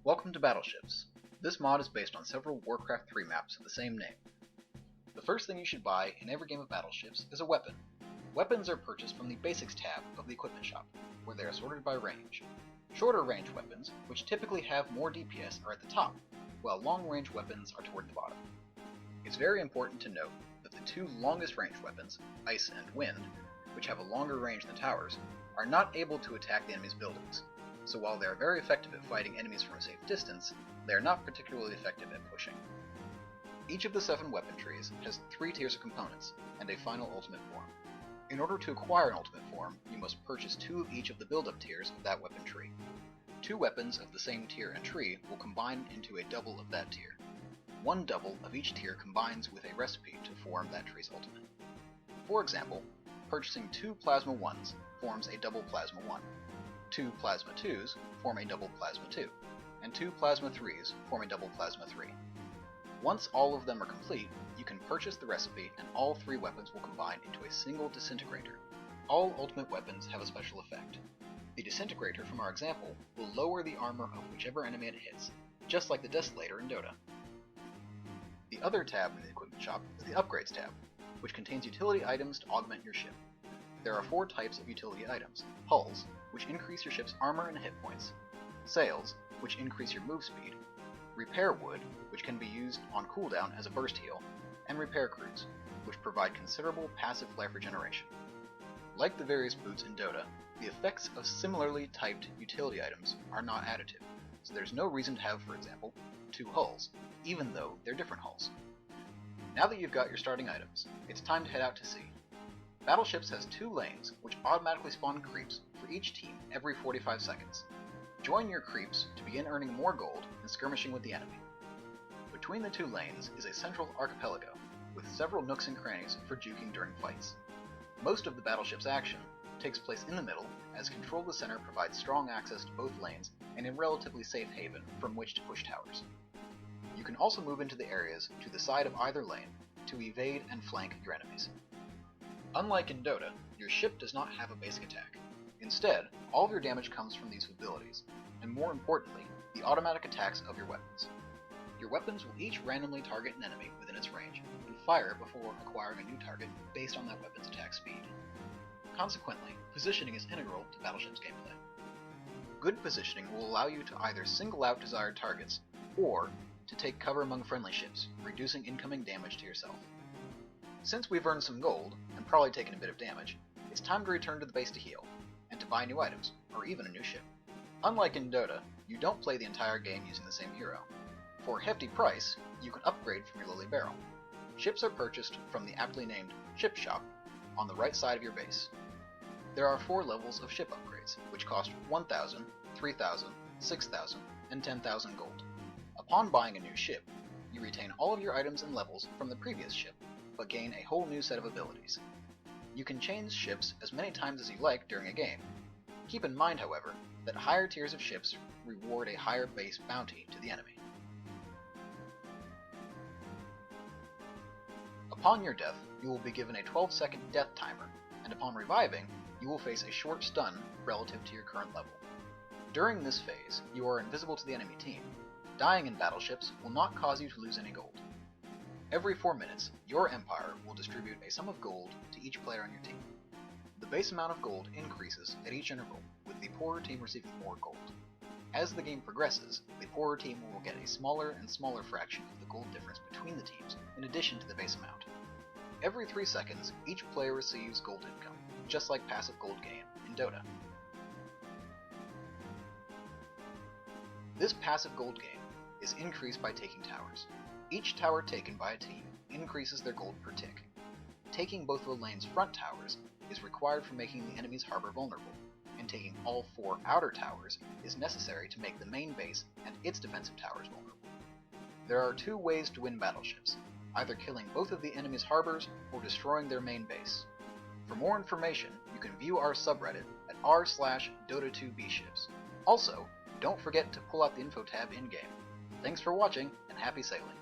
Welcome to Battleships. This mod is based on several Warcraft 3 maps of the same name. The first thing you should buy in every game of Battleships is a weapon. Weapons are purchased from the Basics tab of the equipment shop, where they are sorted by range. Shorter range weapons, which typically have more DPS, are at the top, while long range weapons are toward the bottom. It's very important to note that the two longest range weapons, Ice and Wind, which have a longer range than towers, are not able to attack the enemy's buildings. So while they are very effective at fighting enemies from a safe distance, they are not particularly effective at pushing. Each of the 7 weapon trees has 3 tiers of components, and a final ultimate form. In order to acquire an ultimate form, you must purchase 2 of each of the build-up tiers of that weapon tree. 2 weapons of the same tier and tree will combine into a double of that tier. 1 double of each tier combines with a recipe to form that tree's ultimate. For example, purchasing 2 Plasma 1s forms a double Plasma 1. 2 Plasma 2s form a double Plasma 2, and 2 Plasma 3s form a double Plasma 3. Once all of them are complete, you can purchase the recipe and all 3 weapons will combine into a single disintegrator. All ultimate weapons have a special effect. The disintegrator from our example will lower the armor of whichever enemy it hits, just like the Desolator in Dota. The other tab in the equipment shop is the Upgrades tab, which contains utility items to augment your ship. There are 4 types of utility items: hulls, which increase your ship's armor and hit points; sails, which increase your move speed; repair wood, which can be used on cooldown as a burst heal; and repair crews, which provide considerable passive life regeneration. Like the various boots in Dota, the effects of similarly typed utility items are not additive, so there's no reason to have, for example, 2 hulls, even though they're different hulls. Now that you've got your starting items, it's time to head out to sea. Battleships has 2 lanes, which automatically spawn creeps for each team every 45 seconds. Join your creeps to begin earning more gold and skirmishing with the enemy. Between the 2 lanes is a central archipelago, with several nooks and crannies for juking during fights. Most of the battleship's action takes place in the middle, as control of the center provides strong access to both lanes and a relatively safe haven from which to push towers. You can also move into the areas to the side of either lane to evade and flank your enemies. Unlike in Dota, your ship does not have a basic attack. Instead, all of your damage comes from these abilities, and more importantly, the automatic attacks of your weapons. Your weapons will each randomly target an enemy within its range, and fire before acquiring a new target based on that weapon's attack speed. Consequently, positioning is integral to Battleship's gameplay. Good positioning will allow you to either single out desired targets, or to take cover among friendly ships, reducing incoming damage to yourself. Since we've earned some gold, and probably taken a bit of damage, it's time to return to the base to heal, and to buy new items, or even a new ship. Unlike in Dota, you don't play the entire game using the same hero. For a hefty price, you can upgrade from your Lily Barrel. Ships are purchased from the aptly named Ship Shop on the right side of your base. There are 4 levels of ship upgrades, which cost 1,000, 3,000, 6,000, and 10,000 gold. Upon buying a new ship, you retain all of your items and levels from the previous ship, but gain a whole new set of abilities. You can change ships as many times as you like during a game. Keep in mind, however, that higher tiers of ships reward a higher base bounty to the enemy. Upon your death, you will be given a 12-second death timer, and upon reviving, you will face a short stun relative to your current level. During this phase, you are invisible to the enemy team. Dying in battleships will not cause you to lose any gold. Every 4 minutes, your empire will distribute a sum of gold to each player on your team. The base amount of gold increases at each interval, with the poorer team receiving more gold. As the game progresses, the poorer team will get a smaller and smaller fraction of the gold difference between the teams, in addition to the base amount. Every 3 seconds, each player receives gold income, just like passive gold gain in Dota. This passive gold gain is increased by taking towers. Each tower taken by a team increases their gold per tick. Taking both of the lane's front towers is required for making the enemy's harbor vulnerable, and taking all 4 outer towers is necessary to make the main base and its defensive towers vulnerable. There are 2 ways to win battleships, either killing both of the enemy's harbors or destroying their main base. For more information, you can view our subreddit at r/Dota2bships. Also, don't forget to pull out the info tab in-game. Thanks for watching, and happy sailing!